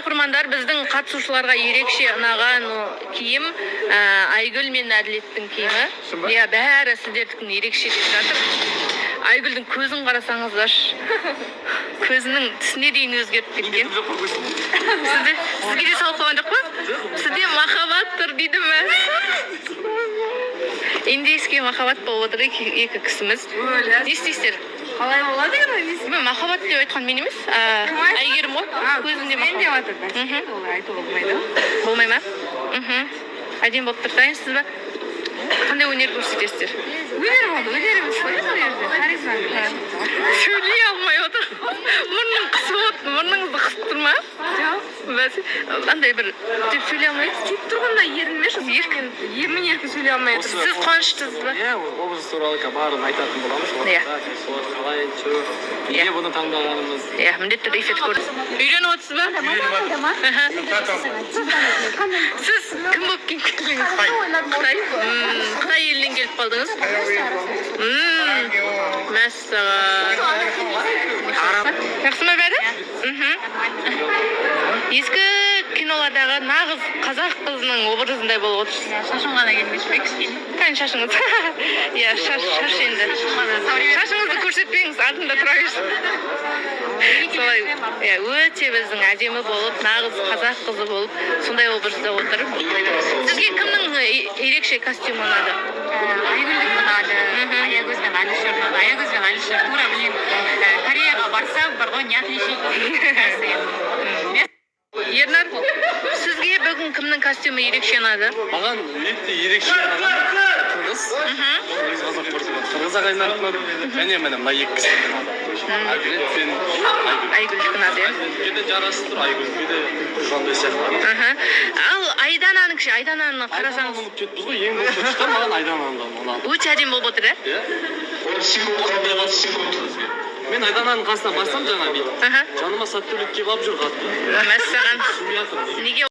оқырмандар, біздің қатысушыларға ерекше ұнаған киім Айгүл мен Әділеттің киімі. Иә, бәрі сіздердікін ерекше деп жатыр. Айгүлдің көзін қарасаңыздаршы. Көзінің түсіне дейін өзгеріп кеткен. Сізге де салып қойған жоқ па? Сізде махаббат тұр дейді ме? Индийский махаббат болып отыр екі кісіміз. Не істейсіздер? Қалай болады екен? Мен махаббат деп айтқан мен емес. Әйгерім ғой. Көзінде махаббат. Мен деп жатыр. Айтуға болмайды. Болмай ма? Әдемі болып тұр. Дайынсыз ба? Қандай өнер көрсетесіздер? Өнер болды. Өнеріміз қойды бұл жерде. Харизма. Сөйлей алмай отыр. Мұрның қысып отыр. Мұрныңызды қысып тұр ма? Жоқ. Андай бір деп сөйлей алмайсыз? Сөйтіп тұрғанда ерінмеші. Ермен еркін сөйлей алмай отыр. Сіз қуаныштысыз ба? Иә, образ туралы барын айтатын боламыз. Иә. Қалай, неге бұны таңдағанымыз? Иә, міндетті түрде эфир көрдіңіз. Үйленіп отырсыз ба? Сіз кім болып келдіңіз? Қытай елінен келіп қалдыңыз? Мәссаған. Жақсы ма бәрі? Ескі кинолардағы нағыз қазақ қызының образындай болып отырсыз. Шашым ғана келмеш пе кішкене? Қайын шашыңыз? Иә, шаш енді. Шашыңызды көрсетпеңіз, артында тұра берсін. Солай, өте біздің әдемі болып, нағыз қазақ қызы болып, сондай образда отыр. Сізге кімнің ерекше костюм ұнады? Айгүлдің ұнады. Аягөз бен Алишер ұнады. Аягөз бен Алишер тура білейін. Кореяға барса, бар ғой, не отличить. Ернар, сізге бүгін кімнің костюмы ерекше ұнады? Маған өте ерекше қырғыз. Қырғыз ағайыннан ұнады. Және міне мына екі кісі ұнады. Әділет пен Айгүл ұнады. Әділетке де жарасып тұр, Айгүлге де тұрғандай сияқты. Ал Айдананы қарасаңыз. Ұмытып кетіппіз ғой, ең болып шыққан маған Айдананы ұнады. Өте әдемі болып отыр, Иә? Мен Айдананың қасына барсам жаңа бүйтіп. Жаныма сәттілік келіп алып жүр қатты. Мәссаған. Неге